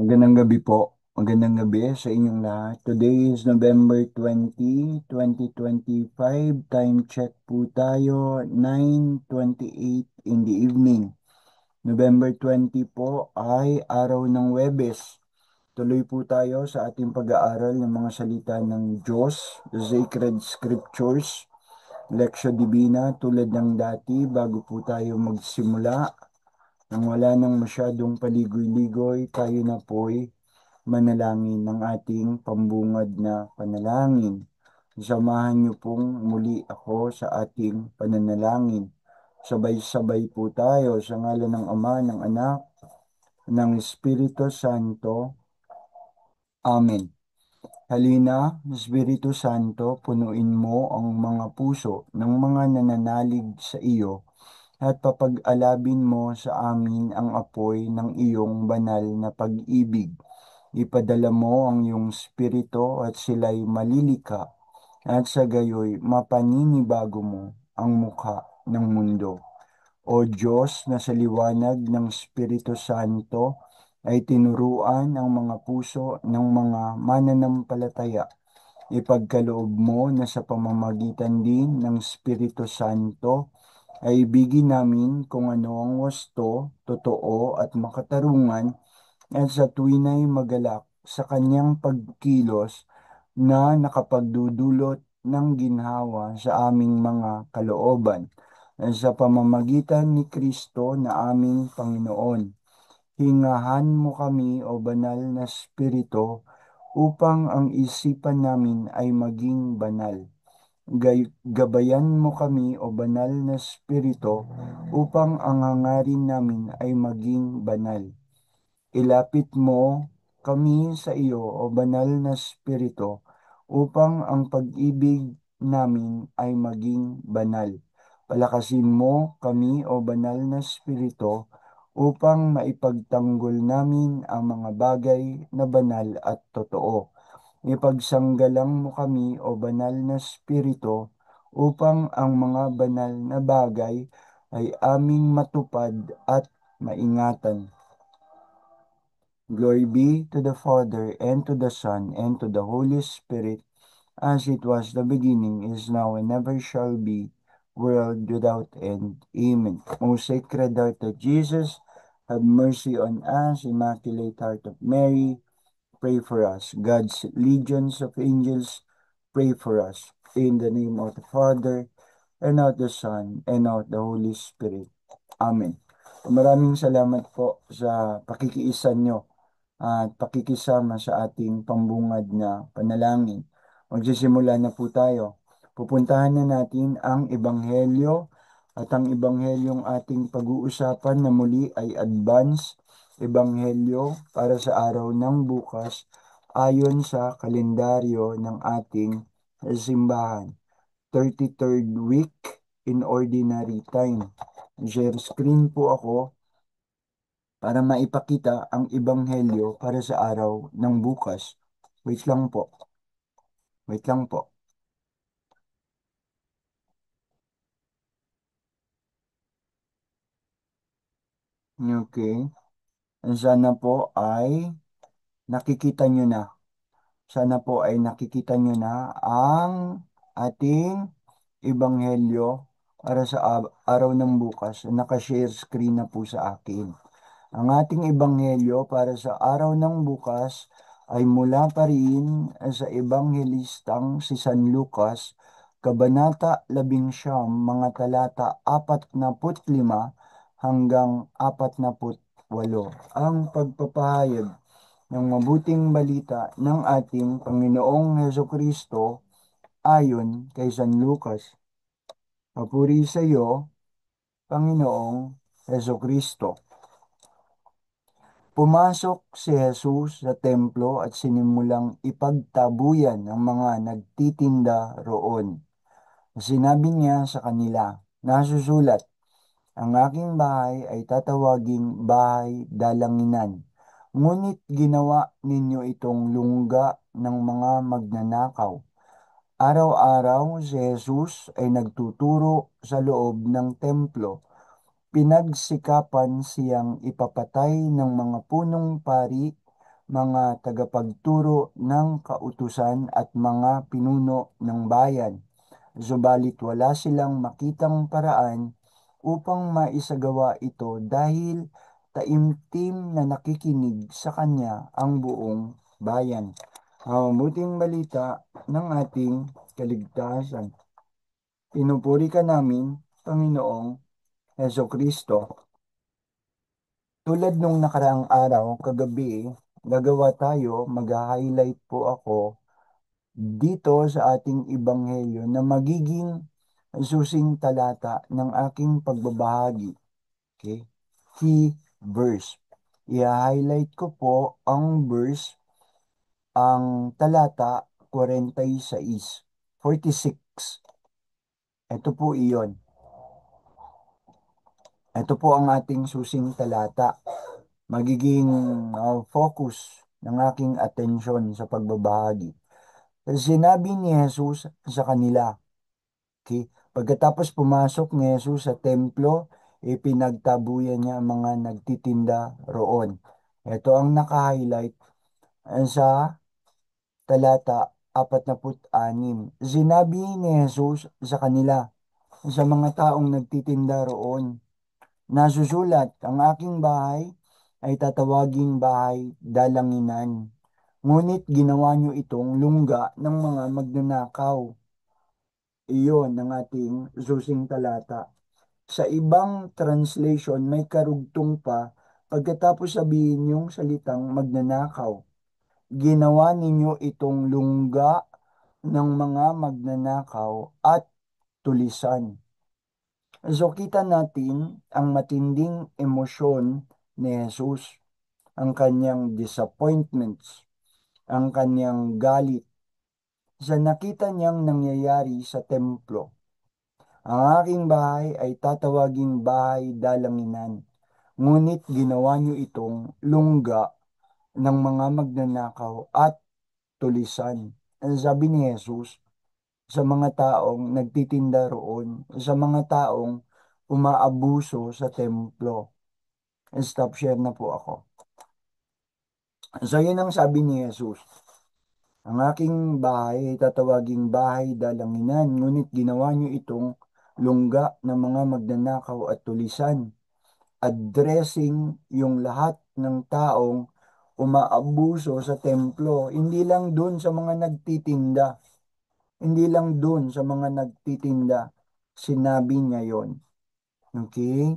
Magandang gabi po. Magandang gabi sa inyong lahat. Today is November 20, 2025. Time check po tayo, 9:28 in the evening. November 20 po ay araw ng Webes. Tuloy po tayo sa ating pag-aaral ng mga salita ng Diyos, the Sacred Scriptures, Lectio Divina tulad ng dati bago po tayo magsimula. Nang wala nang masyadong paligoy-ligoy, tayo na po'y manalangin ng ating pambungad na panalangin. Samahan niyo pong muli ako sa ating pananalangin. Sabay-sabay po tayo sa ngalan ng Ama, ng Anak, ng Espiritu Santo. Amen. Halina, Espiritu Santo, punuin mo ang mga puso ng mga nananalig sa iyo at papag-alabin mo sa amin ang apoy ng iyong banal na pag-ibig. Ipadala mo ang iyong spirito at sila'y malilika at sa gayoy mapaninibago mo ang mukha ng mundo. O Diyos na sa liwanag ng Espiritu Santo ay tinuruan ang mga puso ng mga mananampalataya. Ipagkaloob mo na sa pamamagitan din ng Espiritu Santo ay ibigin namin kung ano ang wasto, totoo at makatarungan at sa tuwina'y magalak sa kanyang pagkilos na nakapagdudulot ng ginhawa sa aming mga kalooban sa pamamagitan ni Kristo na aming Panginoon. Hingahan mo kami, o banal na Espiritu, upang ang isipan namin ay maging banal. Gabayan mo kami, o banal na Espiritu, upang ang hangarin namin ay maging banal. Ilapit mo kami sa iyo, o banal na Espiritu, upang ang pag-ibig namin ay maging banal. Palakasin mo kami, o banal na Espiritu, upang maipagtanggol namin ang mga bagay na banal at totoo. Ipagsanggalang mo kami, o banal na Espiritu, upang ang mga banal na bagay ay aming matupad at maingatan. Glory be to the Father, and to the Son, and to the Holy Spirit, as it was the beginning, is now, and ever shall be, world without end. Amen. Most Sacred Heart of Jesus, have mercy on us. Immaculate Heart of Mary, pray for us. God's legions of angels, pray for us. In the name of the Father, and of the Son, and of the Holy Spirit. Amen. Maraming salamat po sa pakikiisa nyo at pakikisama sa ating pambungad na panalangin. Magsisimula na po tayo. Pupuntahan na natin ang Ebanghelyo at ang Ebanghelyong ating pag-uusapan na muli ay Advance Ebanghelyo para sa araw ng bukas ayon sa kalendaryo ng ating simbahan. 33rd week in ordinary time. Share screen po ako para maipakita ang ebanghelyo para sa araw ng bukas. Wait lang po. Wait lang po. Okay. Sana po ay nakikita nyo na. Sana po ay nakikita nyo na ang ating ebanghelyo para sa araw ng bukas. Naka-share screen na po sa akin. Ang ating ebanghelyo para sa araw ng bukas ay mula pa rin sa ebanghelistang si San Lucas, Kabanata 11, mga talata 45 hanggang 48. Ang pagpapahayag ng mabuting balita ng ating Panginoong Heso Kristo ayon kay San Lucas. Papuri sa iyo, Panginoong Heso Kristo. Pumasok si Jesus sa templo at sinimulang ipagtabuyan ang mga nagtitinda roon. Sinabi niya sa kanila, nasusulat, ang aking bahay ay tatawaging bahay dalanginan. Ngunit ginawa ninyo itong lungga ng mga magnanakaw. Araw-araw si Jesus ay nagtuturo sa loob ng templo. Pinagsikapan siyang ipapatay ng mga punong pari mga tagapagturo ng kautusan at mga pinuno ng bayan. Subalit wala silang makitang paraan upang maisagawa ito dahil taimtim na nakikinig sa kanya ang buong bayan. Ang mabuting balita ng ating kaligtasan. Pinupuri ka namin, Panginoong Heso Kristo. Tulad nung nakaraang araw, kagabi, gagawa tayo, mag-highlight po ako dito sa ating ibanghelyo na magiging susing talata ng aking pagbabahagi. Okay? Key verse. I-highlight ko po ang verse, ang talata 46. 46. Ito po iyon. Ito po ang ating susing talata. Magiging focus ng aking atensyon sa pagbabahagi. Sinabi ni Jesus sa kanila, okay, pagkatapos pumasok ni Jesus sa templo, ipinagtabuyan niya ang mga nagtitinda roon. Ito ang naka-highlight sa talata 46. Sinabi ni Jesus sa kanila, sa mga taong nagtitinda roon, nasusulat, ang aking bahay ay tatawaging bahay dalanginan. Ngunit ginawa niyo itong lungga ng mga magnanakaw. Iyon ang ating susing talata. Sa ibang translation, may karugtong pa pagkatapos sabihin yung salitang magnanakaw. Ginawa ninyo itong lungga ng mga magnanakaw at tulisan. So kita natin ang matinding emosyon ni Jesus, ang kanyang disappointments, ang kanyang galit sa nakita niyang nangyayari sa templo. Ang aking bahay ay tatawaging bahay dalanginan, ngunit ginawa niyo itong lungga ng mga magnanakaw at tulisan. Ang sabi ni Jesus sa mga taong nagtitinda roon, sa mga taong umaabuso sa templo. Stop share na po ako. So yun ang sabi ni Jesus. Ang aking bahay ay tatawaging bahay dalanginan, ngunit ginawa niyo itong lungga ng mga magnanakaw at tulisan. Addressing yung lahat ng taong umaabuso sa templo. Hindi lang doon sa mga nagtitinda. Hindi lang doon sa mga nagtitinda. Sinabi niya yon. Okay?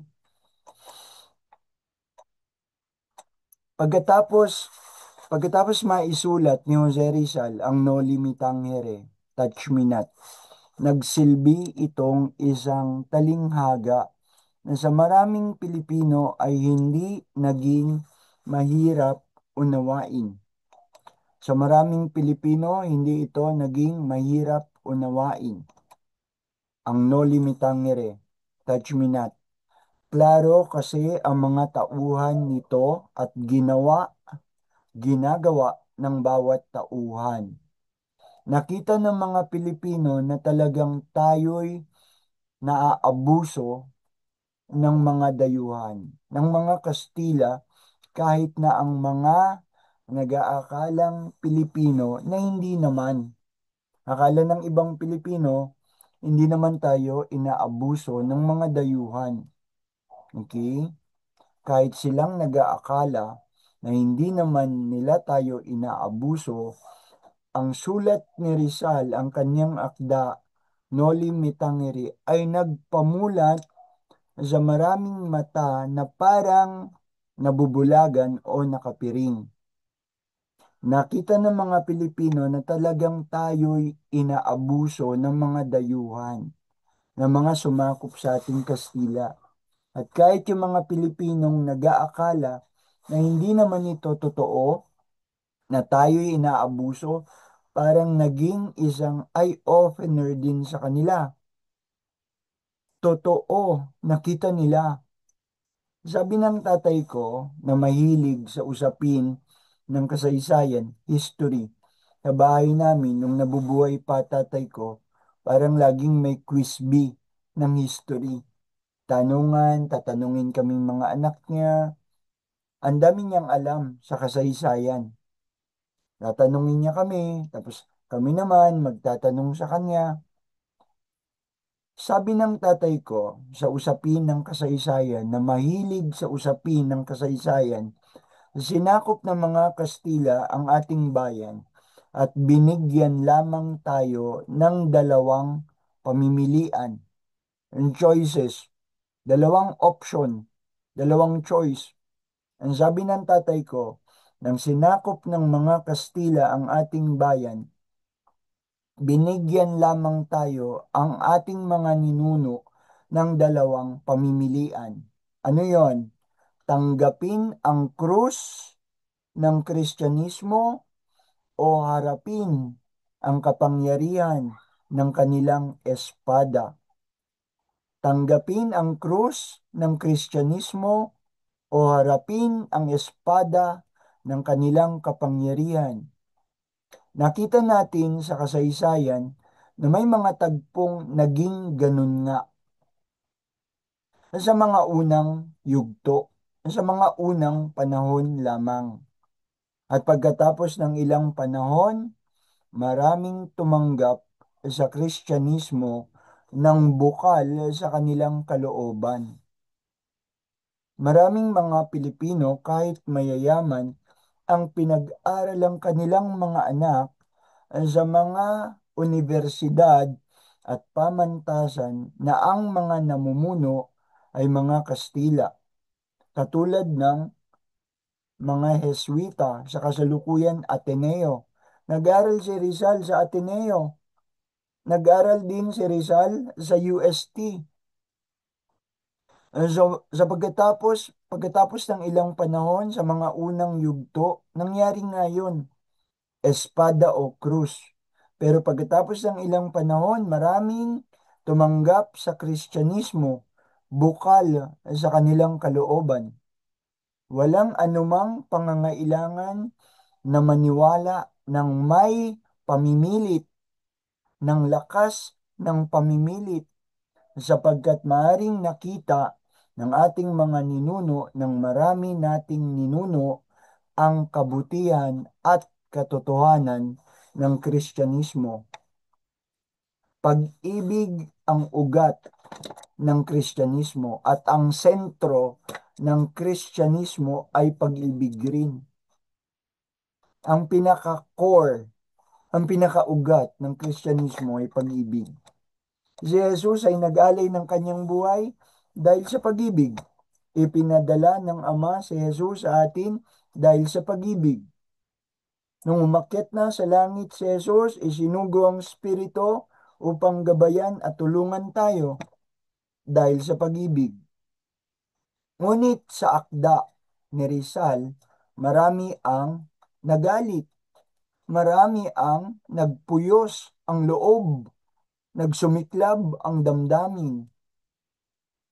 Pagkatapos, pagkatapos maisulat ni Jose Rizal ang Noli Me Tangere, Touch Me Not, nagsilbi itong isang talinghaga na sa maraming Pilipino ay hindi naging mahirap unawain. Sa maraming Pilipino, hindi ito naging mahirap unawain. Ang Noli Me Tangere, Touch Me Not. Klaro kasi ang mga tauhan nito at ginagawa ng bawat tauhan. Nakita ng mga Pilipino na talagang tayo'y naaabuso ng mga dayuhan, ng mga Kastila, kahit na ang mga nag-aakalang Pilipino na hindi naman. Akala ng ibang Pilipino, hindi naman tayo inaabuso ng mga dayuhan. Okay? Kahit silang nag-aakala na hindi naman nila tayo inaabuso, ang sulat ni Rizal, ang kanyang akda, Noli Me Tangere, ay nagpamulat sa maraming mata na parang nabubulagan o nakapiring. Nakita ng mga Pilipino na talagang tayo'y inaabuso ng mga dayuhan, ng mga sumakop sa ating Kastila. At kahit yung mga Pilipinong nag-aakala na hindi naman ito totoo, na tayo'y inaabuso, parang naging isang eye-opener din sa kanila. Totoo, nakita nila. Sabi ng tatay ko na mahilig sa usapin ng kasaysayan, history, sa bahay namin nung nabubuhay pa tatay ko, parang laging may quiz bee ng history. Tanungan, tatanungin kaming mga anak niya. Ang dami niyang alam sa kasaysayan. Tatanungin niya kami, tapos kami naman magtatanong sa kanya. Sabi ng tatay ko sa usapin ng kasaysayan na mahilig sa usapin ng kasaysayan, sinakop ng mga Kastila ang ating bayan at binigyan lamang tayo ng dalawang pamimilian and choices, dalawang option, dalawang choice. Ang sabi ng tatay ko, nang sinakop ng mga Kastila ang ating bayan, binigyan lamang tayo ang ating mga ninuno ng dalawang pamimilian. Ano yon? Tanggapin ang krus ng Kristyanismo o harapin ang kapangyarihan ng kanilang espada. Tanggapin ang krus ng Kristyanismo o harapin ang espada ng kanilang kapangyarihan. Nakita natin sa kasaysayan na may mga tagpong naging ganun nga sa mga unang yugto, sa mga unang panahon lamang. At pagkatapos ng ilang panahon, maraming tumanggap sa Kristyanismo ng bukal sa kanilang kalooban. Maraming mga Pilipino kahit mayayaman ang pinag-aral ang kanilang mga anak sa mga unibersidad at pamantasan na ang mga namumuno ay mga Kastila, katulad ng mga Heswita sa kasalukuyan Ateneo. Nag-aral si Rizal sa Ateneo. Nag-aral din si Rizal sa UST. Sa pagkatapos ng ilang panahon sa mga unang yugto, nangyari nga yun, espada o krus. Pero pagkatapos ng ilang panahon, maraming tumanggap sa Kristyanismo, bukal sa kanilang kalooban. Walang anumang pangangailangan na maniwala ng may pamimilit, ng lakas ng pamimilit, sapagkat maaring nakita ng ating mga ninuno ng marami nating ninuno ang kabutihan at katotohanan ng Kristyanismo. Pag-ibig ang ugat ng Kristyanismo at ang sentro ng Kristyanismo ay pag-ibig rin. Ang pinaka-core, ang pinaka-ugat ng Kristyanismo ay pag-ibig. Si Jesus ay nag-alay ng kanyang buhay dahil sa pag-ibig. Ipinadala ng Ama si Jesus sa atin dahil sa pag-ibig. Nung umakyat na sa langit si Jesus, isinugo ang Espiritu upang gabayan at tulungan tayo dahil sa pag-ibig. Ngunit sa akda ni Rizal, marami ang nagalit, marami ang nagpuyos ang loob, nagsumiklab ang damdamin.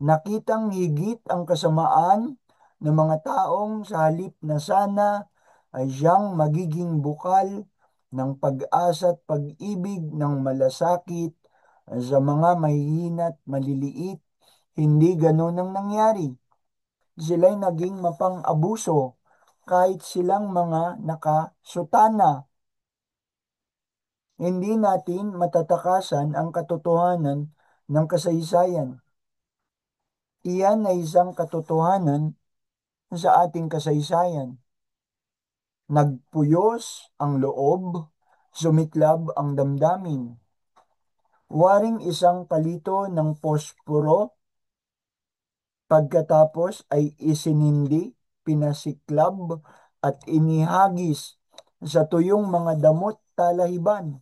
Nakitang higit ang kasamaan ng mga taong sa halip na sana ay siyang magiging bukal ng pag-asa at pag-ibig ng malasakit sa mga mahihina at maliliit. Hindi ganun ang nangyari. Sila'y naging mapang-abuso kahit silang mga nakasutana. Hindi natin matatakasan ang katotohanan ng kasaysayan. Iyan ay isang katotohanan sa ating kasaysayan. Nagpuyos ang loob, sumiklab ang damdamin. Waring isang palito ng posporo, pagkatapos ay isinindi, pinasiklab at inihagis sa tuyong mga damot talahiban.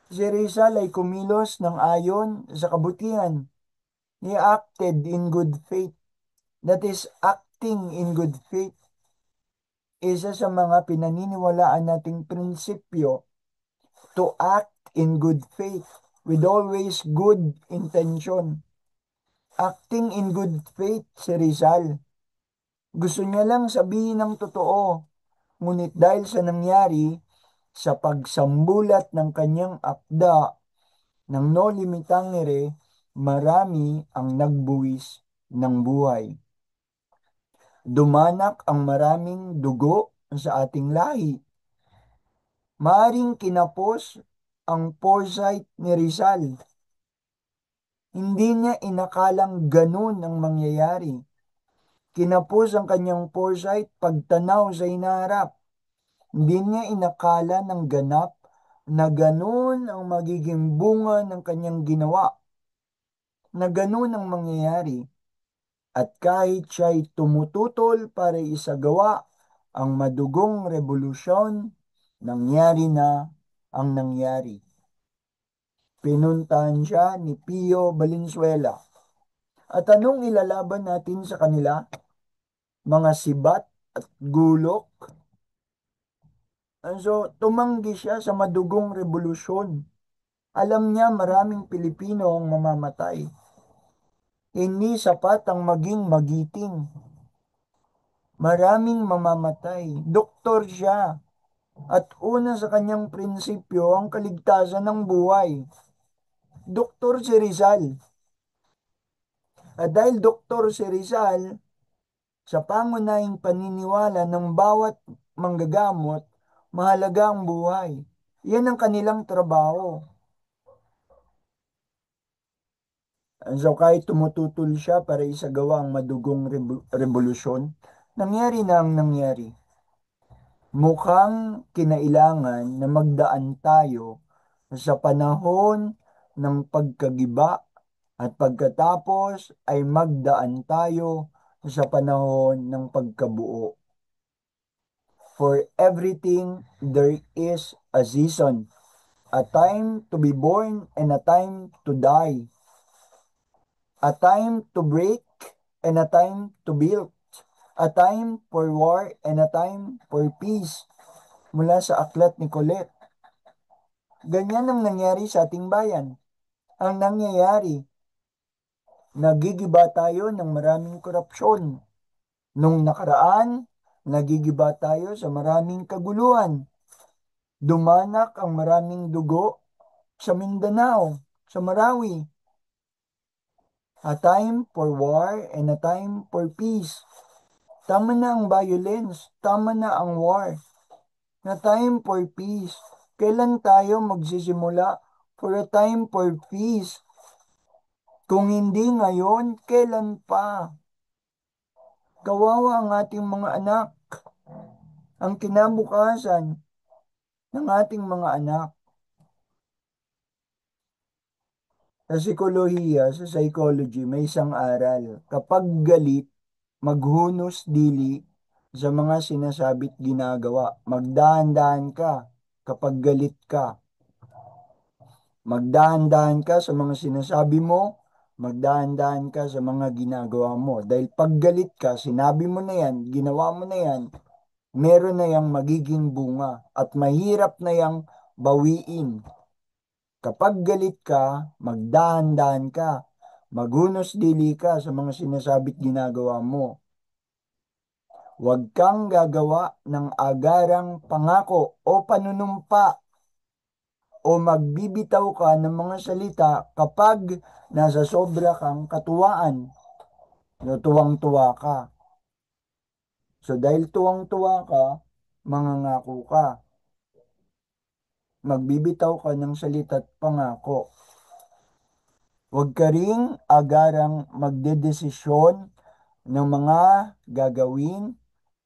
Si Rizal ay kumilos ng ayon sa kabutihan. He acted in good faith. That is acting in good faith. Isa sa mga pinaniniwalaan nating prinsipyo, to act in good faith with always good intention. Acting in good faith si Rizal. Gusto niya lang sabihin ng totoo, ngunit dahil sa nangyari, sa pagsambulat ng kanyang akda ng No Limitangere, marami ang nagbuwis ng buhay. Dumanak ang maraming dugo sa ating lahi. Maaring kinapos ang foresight ni Rizal. Hindi niya inakalang ganun ang mangyayari. Kinapos ang kanyang foresight pagtanaw sa hinaharap. Hindi niya inakala ng ganap na ganun ang magiging bunga ng kanyang ginawa, na ganun ang mangyayari. At kahit siya'y tumututol para isagawa ang madugong revolusyon, nangyari na ang nangyari. Pinuntahan siya ni Pio Valenzuela. At anong ilalaban natin sa kanila? Mga sibat at gulok. So, tumanggi siya sa madugong revolusyon. Alam niya maraming Pilipino ang mamamatay. Hindi sapat ang maging magiting. Maraming mamamatay. Doktor siya. At una sa kanyang prinsipyo ang kaligtasan ng buhay. Doktor si Rizal. At dahil doktor si Rizal, sa pangunahing paniniwala ng bawat manggagamot, mahalaga ang buhay. Yan ang kanilang trabaho. So kahit tumututol siya para isagawa ang madugong revolusyon, nangyari na ang nangyari. Mukhang kinailangan na magdaan tayo sa panahon ng pagkagiba at pagkatapos ay magdaan tayo sa panahon ng pagkabuo. For everything there is a season, a time to be born and a time to die, a time to break and a time to build, a time for war and a time for peace. Mula sa aklat ni Colette. Ganyan ang nangyari sa ating bayan. Ang nangyayari, nagigiba tayo ng maraming korupsyon. Nung nakaraan, nagigiba tayo sa maraming kaguluhan. Dumanak ang maraming dugo sa Mindanao, sa Marawi. A time for war and a time for peace. Tama na ang violence, tama na ang war. Na time for peace. Kailan tayo magsisimula for a time for peace? Kung hindi ngayon, kailan pa? Kawawa ang ating mga anak, ang kinabukasan ng ating mga anak. Sa psikolohiya, sa psychology, may isang aral. Kapag galit, maghunos dili sa mga sinasabit ginagawa. Magdahan-dahan ka kapag galit ka. Magdahan-dahan ka sa mga sinasabi mo, magdahan-dahan ka sa mga ginagawa mo. Dahil pag galit ka, sinabi mo na yan, ginawa mo na yan, meron na yang magiging bunga at mahirap na yang bawiin. Kapag galit ka, magdahan-dahan ka, maghunos dili ka sa mga sinasabit ginagawa mo. Huwag kang gagawa ng agarang pangako o panunumpa o magbibitaw ka ng mga salita kapag nasa sobra kang katuwaan. No, tuwang-tuwa ka. So dahil tuwang-tuwa ka, mangangako ka. Magbibitaw ka ng salita at pangako. Huwag ka ring agarang magdedesisyon ng mga gagawin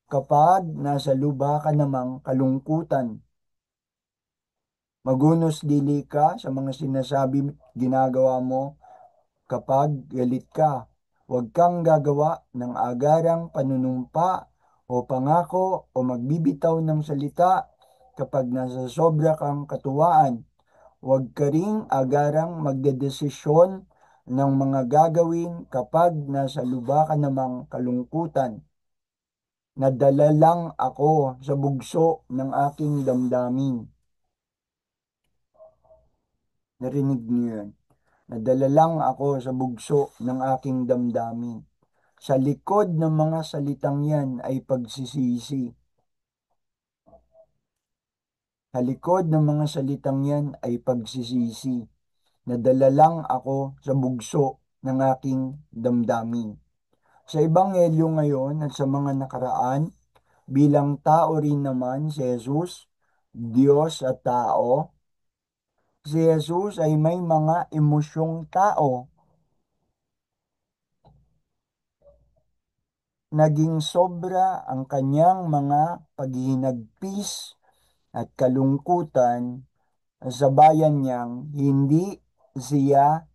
kapag nasa lubha ka namang kalungkutan. Magunos dili ka sa mga sinasabi ginagawa mo kapag galit ka. Huwag kang gagawa ng agarang panunumpa o pangako o magbibitaw ng salita kapag nasa sobra kang katuwaan. Huwag ka ring agarang magdedesisyon ng mga gagawin kapag nasa lubha ka namang kalungkutan. Nadala lang ako sa bugso ng aking damdamin. Narinig niyo yun? Nadala lang ako sa bugso ng aking damdamin. Sa likod ng mga salitang yan ay pagsisisi. Sa likod ng mga salitang yan ay pagsisisi. Nadala lang ako sa bugso ng aking damdamin. Sa Ebanghelyo ngayon at sa mga nakaraan, bilang tao rin naman si Jesus, Diyos at tao. Si Jesus ay may mga emosyong tao. Naging sobra ang kanyang mga paghihinagpis at kalungkutan sa bayan niyang hindi siya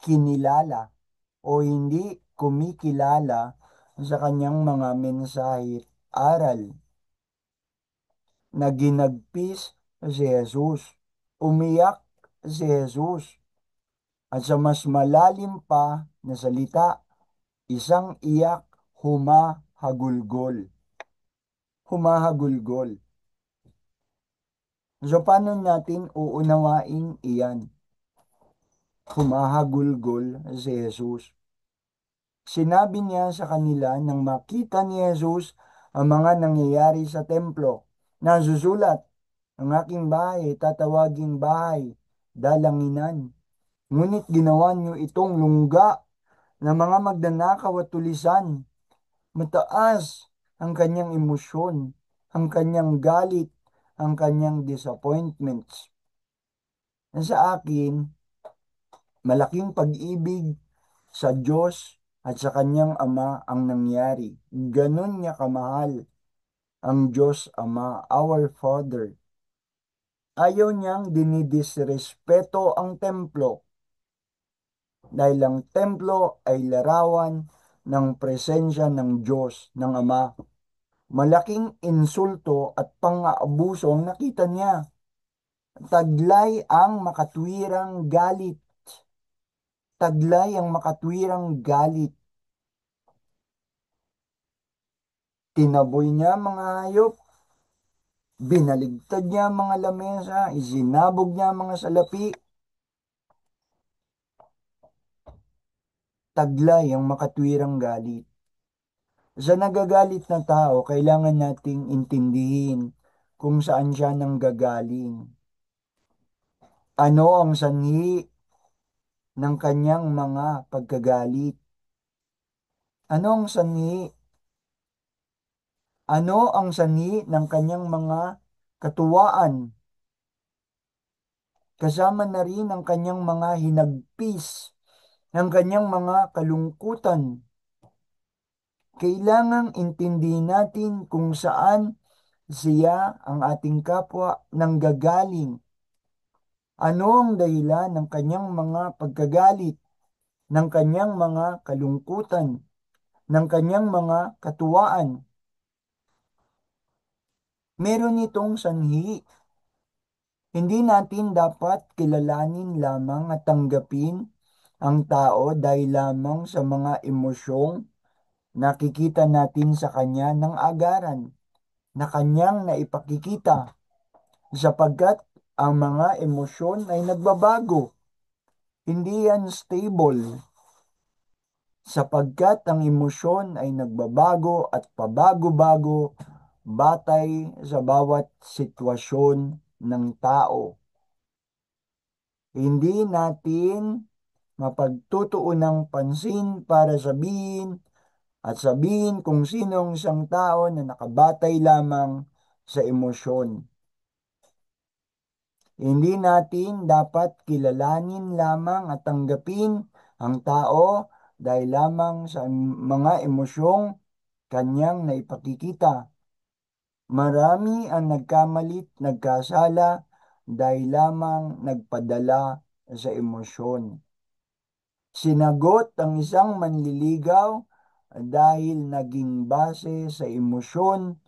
kinilala o hindi kumikilala sa kanyang mga mensahe at aral. Naginagpis si Jesus. Umiyak si Jesus. At sa mas malalim pa na salita, isang iyak humahagulgol. Humahagulgol. So paano natin uunawain iyan? Humahagulgol si Jesus. Sinabi niya sa kanila nang makita ni Jesus ang mga nangyayari sa templo. Nasusulat, ang aking bahay, tatawaging bahay, dalanginan. Ngunit ginawa niyo itong lungga ng mga magnanakaw at tulisan. Mataas ang kanyang emosyon, ang kanyang galit, ang kanyang disappointments. Sa akin, malaking pag-ibig sa Diyos at sa kanyang Ama ang nangyari. Ganon niya kamahal ang Diyos Ama, our Father. Ayaw niyang dinidisrespeto ang templo dahil ang templo ay larawan ng presensya ng Diyos, ng Ama. Malaking insulto at pang-aabuso ang nakita niya. Taglay ang makatwirang galit. Taglay ang makatwirang galit. Tinaboy niya mga hayop, binaligtad niya mga lamesa, isinabog niya mga salapi. Taglay ang makatwirang galit. Sa nagagalit na tao, kailangan nating intindihin kung saan siya nanggagaling. Ano ang sanhi ng kanyang mga pagkagalit? Ano ang sanhi? Ano ang sanhi ng kanyang mga katuwaan? Kasama na rin ang kanyang mga hinagpis, ng kanyang mga kalungkutan. Kailangang intindihin natin kung saan siya ang ating kapwa nanggagaling. Ano ang dahilan ng kanyang mga pagkagalit, ng kanyang mga kalungkutan, ng kanyang mga katuwaan. Meron itong sanhi. Hindi natin dapat kilalanin lamang at tanggapin ang tao dahil lamang sa mga emosyong nakikita natin sa kanya ng agaran na kanyang naipakikita sapagkat ang mga emosyon ay nagbabago. Hindi yan stable sapagkat ang emosyon ay nagbabago at pabago-bago batay sa bawat sitwasyon ng tao. Hindi natin mapagtutuon ng pansin para sabihin kung sino ang isang tao na nakabatay lamang sa emosyon. Hindi natin dapat kilalanin lamang at tanggapin ang tao dahil lamang sa mga emosyong kanyang naipakikita. Marami ang nagkamalit, nagkasala dahil lamang nagpadala sa emosyon. Sinagot ang isang manliligaw dahil naging base sa emosyon.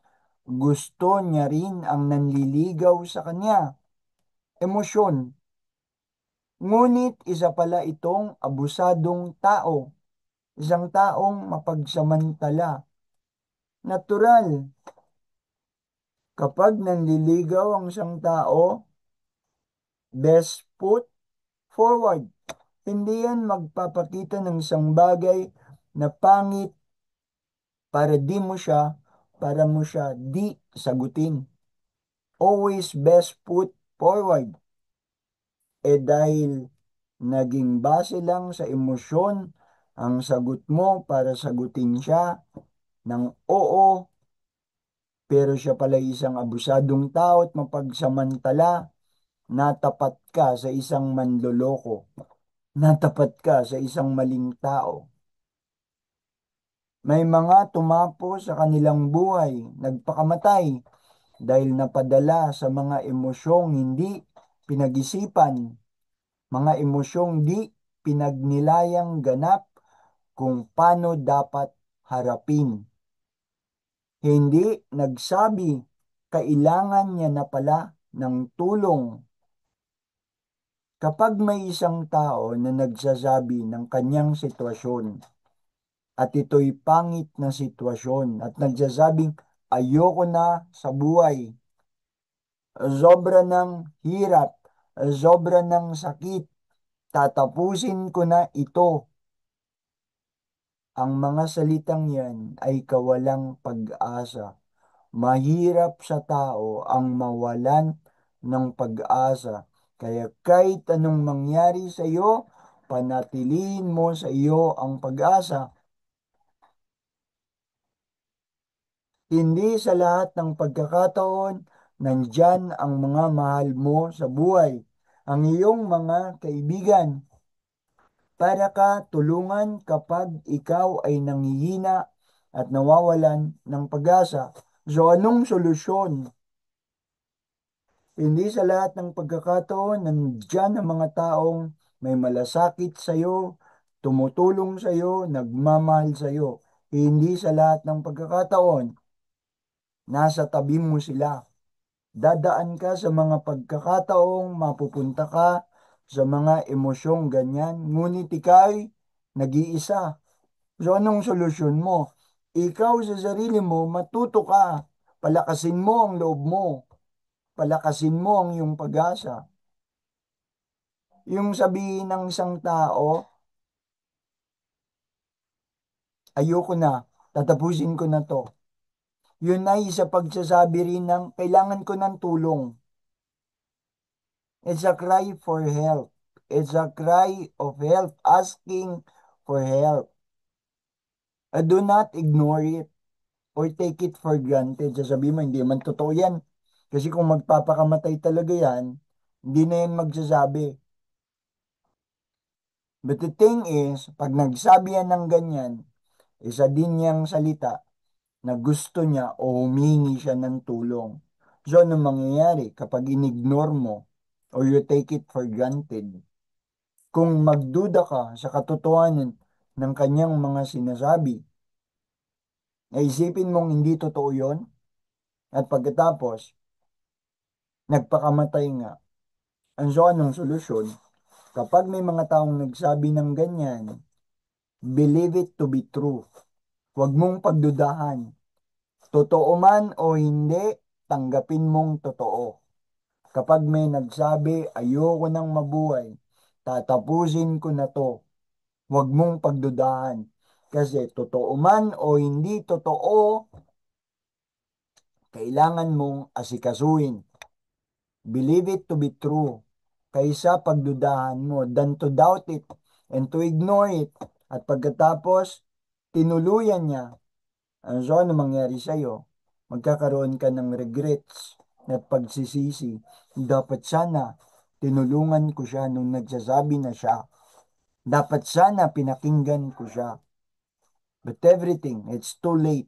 Gusto niya rin ang nanliligaw sa kanya. Emosyon. Ngunit isa pala itong abusadong tao. Isang taong mapagsamantala. Natural. Kapag nanliligaw ang isang tao, best foot forward. Hindi yan magpapakita ng isang bagay na pangit para mo siya di sagutin. Always best foot forward. Dahil naging base lang sa emosyon ang sagot mo para sagutin siya ng oo, pero siya pala isang abusadong tao at mapagsamantala, natapat ka sa isang manloloko, natapat ka sa isang maling tao. May mga tumapo sa kanilang buhay, nagpakamatay dahil napadala sa mga emosyong hindi pinag-isipan, mga emosyong di pinagnilayang ganap kung paano dapat harapin. Hindi nagsabi, kailangan niya na pala ng tulong. Kapag may isang tao na nagsasabi ng kanyang sitwasyon at ito'y pangit na sitwasyon at nagsasabing ayoko na sa buhay, sobra ng hirap, sobra ng sakit, tatapusin ko na ito. Ang mga salitang yan ay kawalang pag-asa. Mahirap sa tao ang mawalan ng pag-asa. Kaya kahit anong mangyari sa iyo, panatilihin mo sa iyo ang pag-asa. Hindi sa lahat ng pagkakataon, nandyan ang mga mahal mo sa buhay, ang iyong mga kaibigan, para ka tulungan kapag ikaw ay nanghihina at nawawalan ng pag-asa. So anong solusyon? Hindi sa lahat ng pagkakataon, nandyan ang mga taong may malasakit sa iyo, tumutulong sa iyo, nagmamahal sa iyo. Hindi sa lahat ng pagkakataon, nasa tabi mo sila. Dadaan ka sa mga pagkakataong mapupunta ka sa mga emosyong ganyan, ngunit ikaw'y nag-iisa. So anong solusyon mo? Ikaw sa sarili mo, matuto ka. Palakasin mo ang loob mo. Palakasin mo ang iyong pag-asa. Yung sabihin ng isang tao, ayoko na, tatapusin ko na to. Yun ay sa pagsasabi rin ng kailangan ko ng tulong. It's a cry for help. It's a cry of help, asking for help. Do not ignore it or take it for granted. Sasabihin mo, hindi man totoo yan. Kasi kung magpapakamatay talaga yan, hindi na yan magsasabi. But the thing is, pag nagsabi yan ng ganyan, isa din niyang salita na gusto niya o humingi siya ng tulong. So, ano mangyayari kapag inignore mo or you take it for granted? Kung magduda ka sa katotohanan ng kanyang mga sinasabi, naisipin mong hindi totoo yon at pagkatapos, nagpakamatay nga. So, anong solusyon? Kapag may mga taong nagsabi ng ganyan, believe it to be true. Huwag mong pagdudahan. Totoo man o hindi, tanggapin mong totoo. Kapag may nagsabi, ayoko nang mabuhay, tatapusin ko na to. Huwag mong pagdudahan. Kasi totoo man o hindi totoo, kailangan mong asikasuhin. Believe it to be true. Kaysa pagdudahan mo, than to doubt it and to ignore it. At pagkatapos, tinuluyan niya. So, ano mangyari sa'yo? Magkakaroon ka ng regrets at pagsisisi. Dapat sana, tinulungan ko siya nung nagsasabi na siya. Dapat sana, pinakinggan ko siya. But everything, it's too late.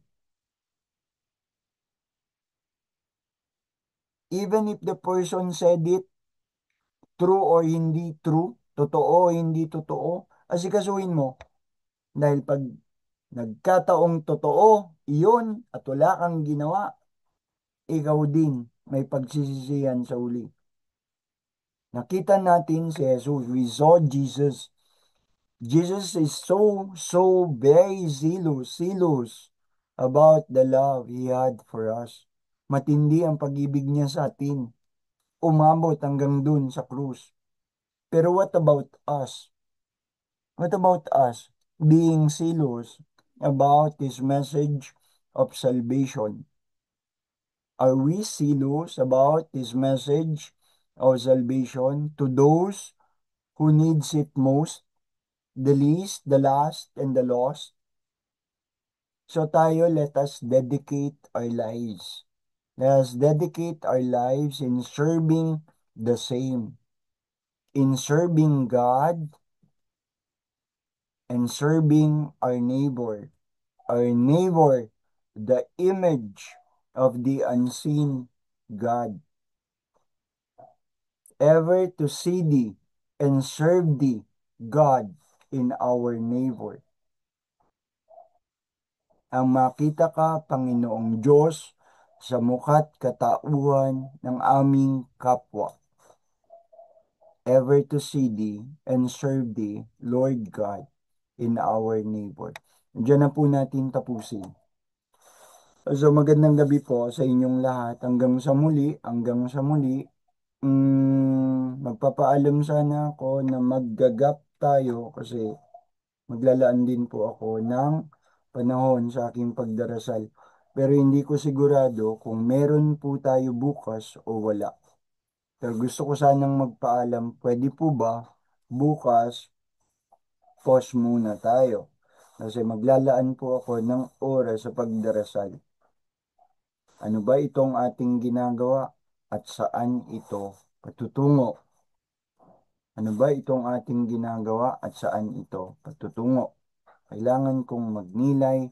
Even if the person said it, true or hindi true, totoo o hindi totoo, asikasuhin mo. Dahil pag nagkataong totoo, iyon at wala kang ginawa, ikaw din may pagsisisihan sa uli. Nakita natin si Jesus. We saw Jesus. Jesus is so very zealous about the love He had for us. Matindi ang pag-ibig niya sa atin. Umabot hanggang dun sa krus. Pero what about us? What about us being zealous about His message of salvation? Are we zealous about His message of salvation to those who needs it most, the least, the last, and the lost? So tayo, let us dedicate our lives. Let us dedicate our lives in serving the same, in serving God and serving our neighbor. Our neighbor, the image of the unseen God. Ever to see thee and serve thee, God, in our neighbor. Ang makita ka, Panginoong Diyos, sa muka't katauhan ng aming kapwa. Ever to see thee and serve thee, Lord God, in our neighbor. Diyan na po natin tapusin. So magandang gabi po sa inyong lahat. Hanggang sa muli. Magpapaalam sana ako na maggagap tayo kasi maglalaan din po ako ng panahon sa aking pagdarasal. Pero hindi ko sigurado kung meron po tayo bukas o wala. Pero gusto ko sanang magpaalam, pwede po ba bukas pause muna tayo? Kasi maglalaan po ako ng oras sa pagdarasal. Ano ba itong ating ginagawa at saan ito patutungo? Ano ba itong ating ginagawa at saan ito patutungo? Kailangan kong magnilay,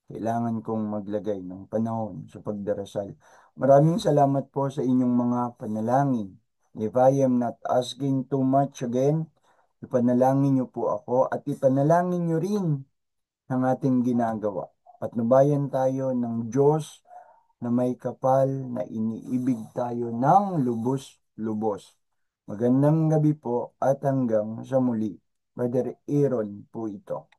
kailangan kong maglagay ng panahon sa pagdarasal. Maraming salamat po sa inyong mga panalangin. If I am not asking too much again, ipanalangin niyo po ako at ipanalangin niyo rin ang ating ginagawa. Patnubayan tayo ng Diyos na may kapal na iniibig tayo ng lubos-lubos. Magandang gabi po at hanggang sa muli. Brother Aaron po ito.